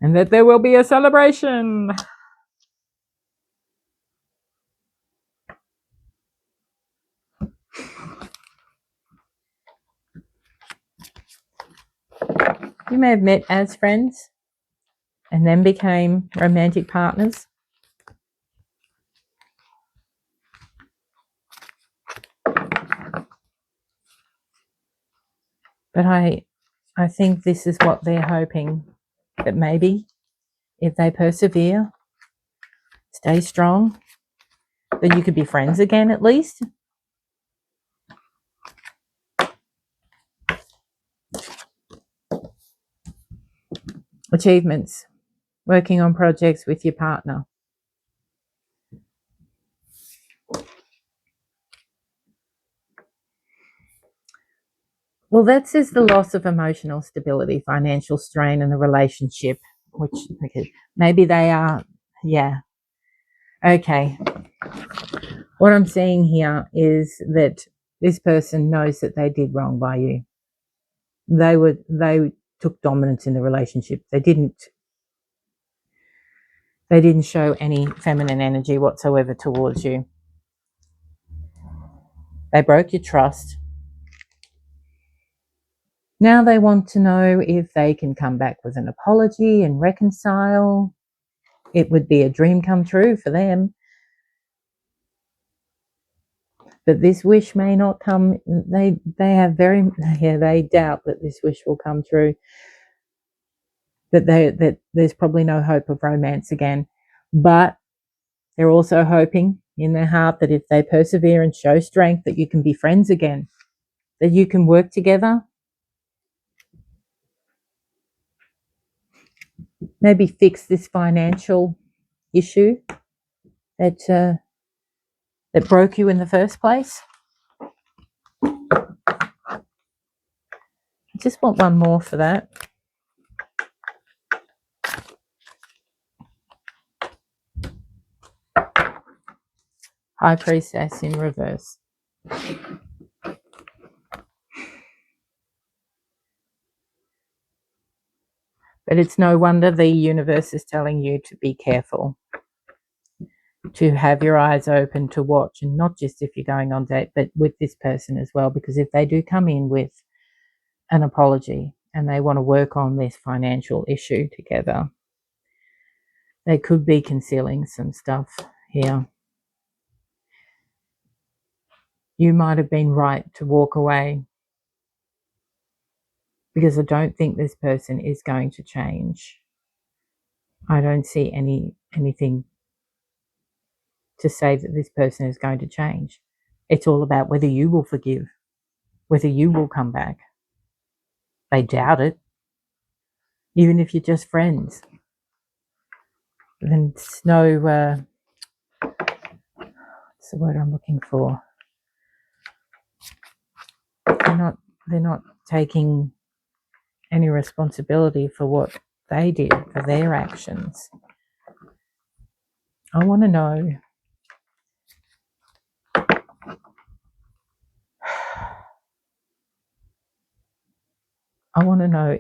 Speaker 1: And that there will be a celebration. You may have met as friends and then became romantic partners. But I think this is what they're hoping, that maybe if they persevere, stay strong, that you could be friends again at least. Achievements, working on projects with your partner. Well, that says the loss of emotional stability, financial strain in the relationship, which maybe they are, yeah. Okay. What I'm seeing here is that this person knows that they did wrong by you. They took dominance in the relationship. They didn't show any feminine energy whatsoever towards you. They broke your trust. Now they want to know if they can come back with an apology and reconcile. It would be a dream come true for them. But this wish may not come. They doubt that this wish will come true. That there's probably no hope of romance again. But they're also hoping in their heart that if they persevere and show strength, that you can be friends again, that you can work together. Maybe fix this financial issue that broke you in the first place. I just want one more for that. High Priestess in reverse. But it's no wonder the universe is telling you to be careful, to have your eyes open, to watch, and not just if you're going on date, but with this person as well, because if they do come in with an apology and they want to work on this financial issue together, they could be concealing some stuff here. You might have been right to walk away, because I don't think this person is going to change. I don't see anything to say that this person is going to change. It's all about whether you will forgive, whether you will come back. They doubt it. Even if you're just friends, then it's no, what's the word I'm looking for? They're not taking any responsibility for what they did, for their actions. I want to know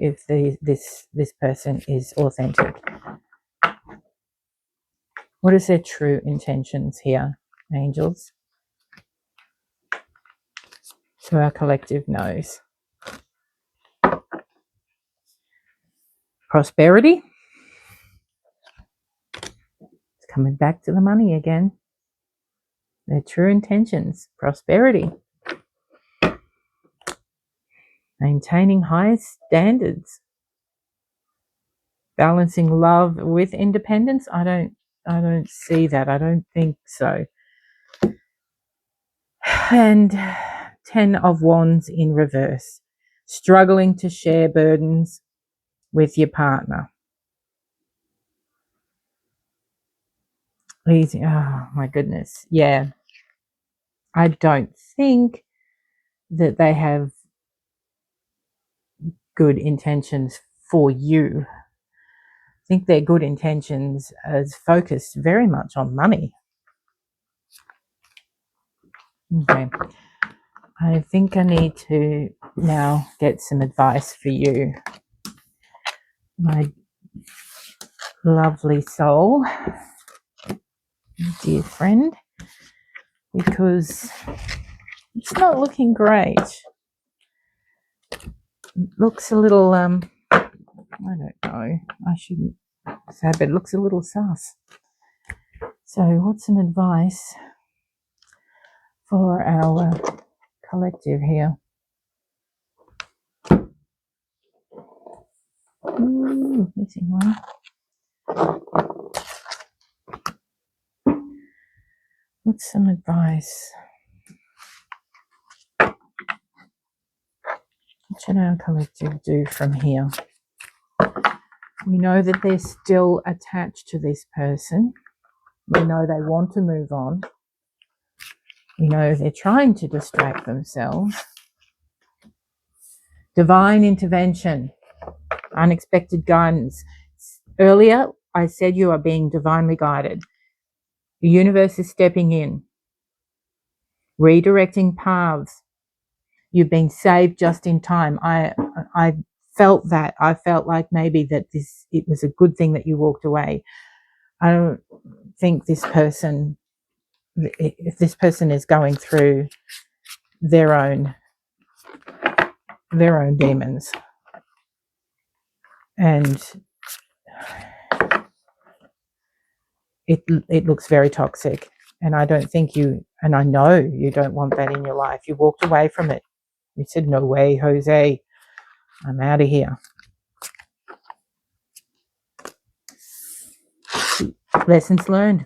Speaker 1: if this person is authentic. What is their true intentions here, angels? So our collective knows. Prosperity. It's coming back to the money again. Their true intentions. Prosperity. Maintaining high standards. Balancing love with independence. I don't see that. I don't think so. And 10 of Wands in reverse. Struggling to share burdens with your partner. Easy. Oh my goodness. Yeah. I don't think that they have good intentions for you. I think their good intentions is focused very much on money. Okay. I think I need to now get some advice for you, my lovely soul, dear friend, because it's not looking great. It looks a little, I don't know, I shouldn't say, but it looks a little sus. So what's some advice for our collective here? Ooh, missing one. What's some advice? What should our collective do from here? We know that they're still attached to this person. We know they want to move on. We know they're trying to distract themselves. Divine intervention, unexpected guidance. Earlier, I said you are being divinely guided. The universe is stepping in, redirecting paths. You've been saved just in time. I felt that. I felt like maybe that it was a good thing that you walked away. I don't think this person, if this person is going through their own demons, and it looks very toxic, and I don't think you, and I know you don't want that in your life. You walked away from it. You said, no way, Jose, I'm out of here. Lessons learned.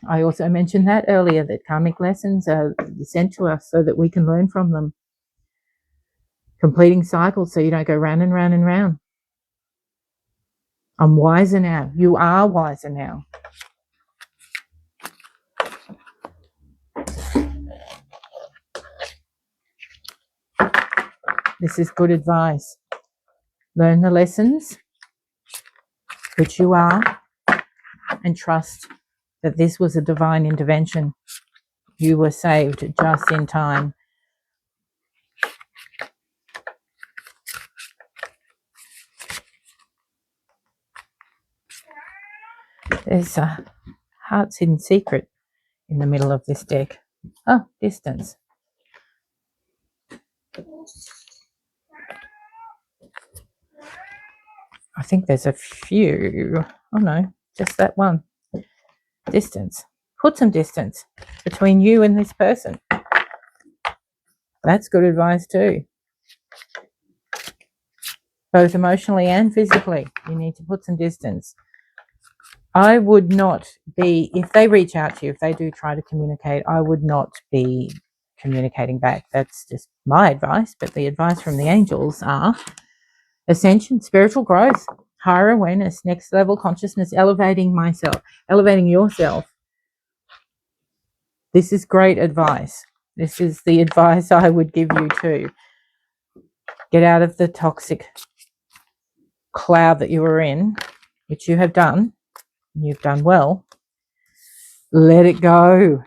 Speaker 1: I also mentioned that earlier, that karmic lessons are sent to us so that we can learn from them. Completing cycles so you don't go round and round and round. I'm wiser now. You are wiser now. This is good advice. Learn the lessons, which you are, and trust that this was a divine intervention. You were saved just in time. There's a Heart's Hidden Secret in the middle of this deck. Oh, distance. I think there's a few. Oh no, just that one. Distance. Put some distance between you and this person. That's good advice too. Both emotionally and physically, you need to put some distance. I would not be, if they reach out to you, if they do try to communicate, I would not be communicating back. That's just my advice. But the advice from the angels are ascension, spiritual growth, higher awareness, next level consciousness, elevating myself, elevating yourself. This is great advice. This is the advice I would give you too. Get out of the toxic cloud that you were in, which you have done. You've done well. Let it go.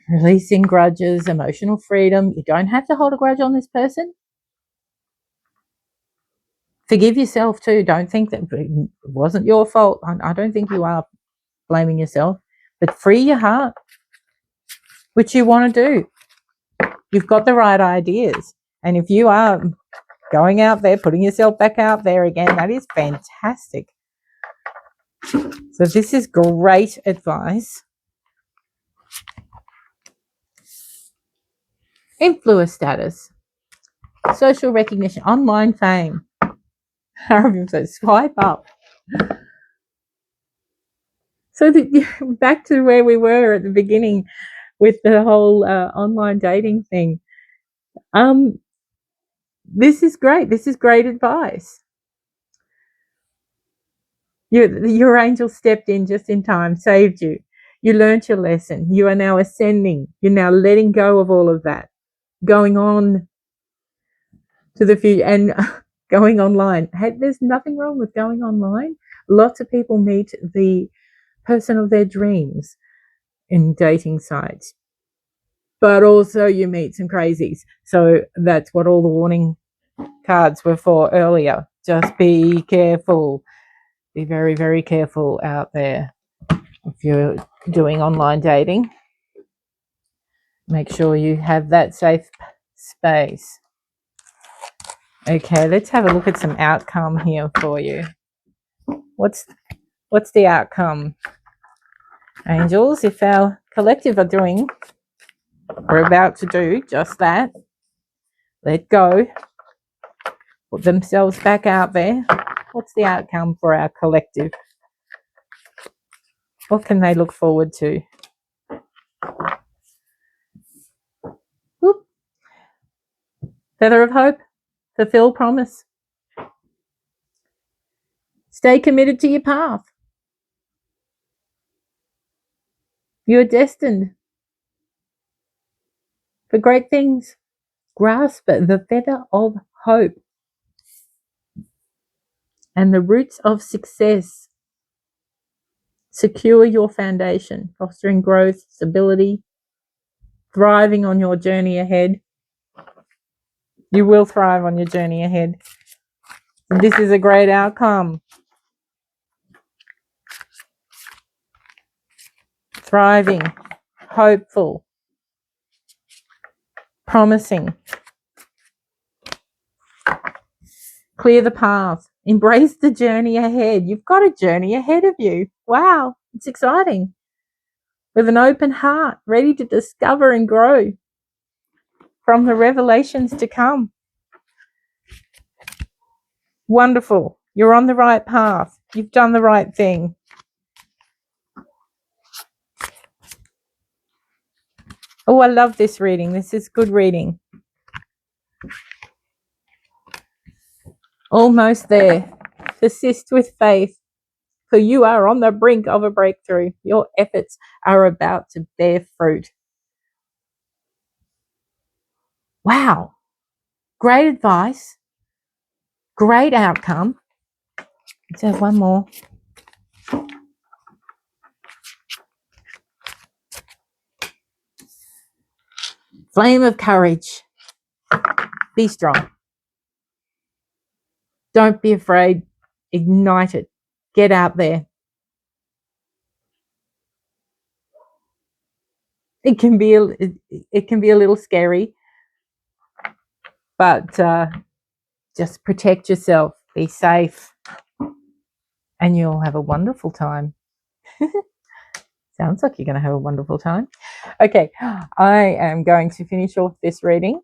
Speaker 1: Releasing grudges, emotional freedom. You don't have to hold a grudge on this person. Forgive yourself too. Don't think that it wasn't your fault. I don't think you are blaming yourself, but free your heart, which you want to do. You've got the right ideas. And if you are going out there, putting yourself back out there again, that is fantastic. So this is great advice. Influence status, social recognition, online fame. So swipe up. So back to where we were at the beginning with the whole online dating thing. This is great. This is great advice. Your angel stepped in just in time, saved you. You learnt your lesson. You are now ascending. You're now letting go of all of that, going on to the future and going online. Hey, there's nothing wrong with going online. Lots of people meet the person of their dreams in dating sites, but also you meet some crazies. So that's what all the warning cards were for earlier. Just be careful. Be very, very careful out there. If you're doing online dating, make sure you have that safe space. Okay, let's have a look at some outcome here for you. What's the outcome? Angels, if our collective are doing, we're about to do just that. Let go. Put themselves back out there. What's the outcome for our collective? What can they look forward to? Whoop. Feather of hope. Fulfill promise. Stay committed to your path. You're destined for great things. Grasp the feather of hope and the roots of success. Secure your foundation, fostering growth, stability, thriving on your journey ahead. You will thrive on your journey ahead. This is a great outcome. Thriving, hopeful, promising. Clear the path. Embrace the journey ahead. You've got a journey ahead of you. Wow, it's exciting. With an open heart, ready to discover and grow from the revelations to come. Wonderful. You're on the right path. You've done the right thing. Oh, I love this reading. This is good reading. Almost there. Persist with faith, for you are on the brink of a breakthrough. Your efforts are about to bear fruit. Wow. Great advice. Great outcome. Let's have one more. Flame of courage. Be strong. Don't be afraid. Ignite it. Get out there. It can be a little scary, but just protect yourself. Be safe, and you'll have a wonderful time. Sounds like you're going to have a wonderful time. Okay, I am going to finish off this reading,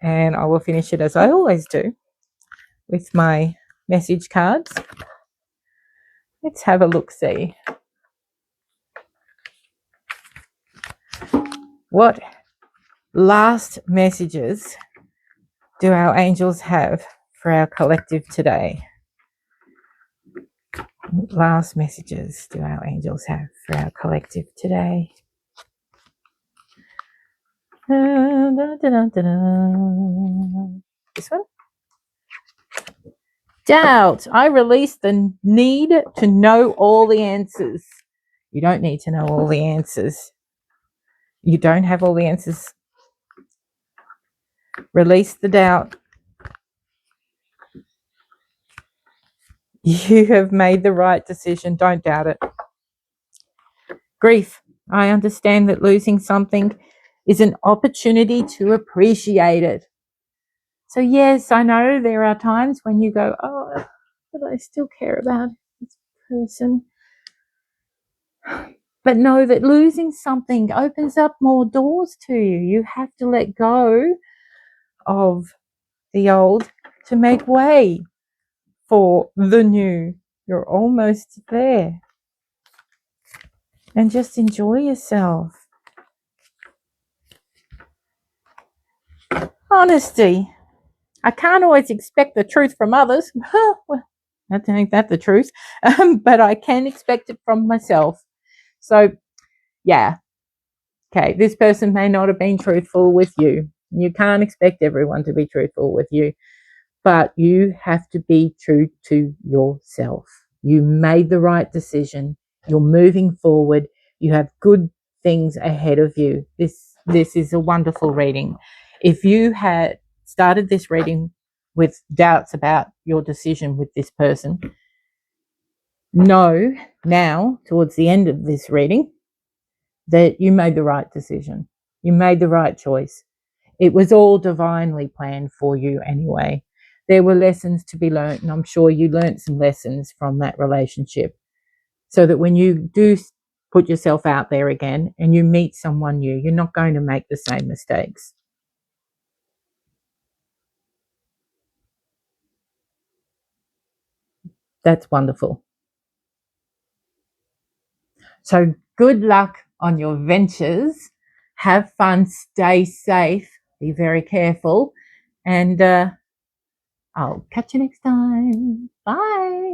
Speaker 1: and I will finish it as I always do with my message cards. Let's have a look-see. What last messages do our angels have for our collective today? What last messages do our angels have for our collective today? This one? Doubt. I release the need to know all the answers. You don't need to know all the answers. You don't have all the answers. Release the doubt. You have made the right decision. Don't doubt it. Grief. I understand that losing something is an opportunity to appreciate it. So yes, I know there are times when you go, oh, but I still care about this person. But know that losing something opens up more doors to you. You have to let go of the old to make way for the new. You're almost there. And just enjoy yourself. Honesty. I can't always expect the truth from others. Well, I don't think that's the truth. But I can expect it from myself. So, yeah. Okay, this person may not have been truthful with you. You can't expect everyone to be truthful with you. But you have to be true to yourself. You made the right decision. You're moving forward. You have good things ahead of you. This is a wonderful reading. If you had started this reading with doubts about your decision with this person, know now, towards the end of this reading, that you made the right decision. You made the right choice. It was all divinely planned for you anyway. There were lessons to be learnt, and I'm sure you learnt some lessons from that relationship, so that when you do put yourself out there again and you meet someone new, you're not going to make the same mistakes. That's wonderful. So good luck on your ventures. Have fun, stay safe, be very careful, and I'll catch you next time. Bye.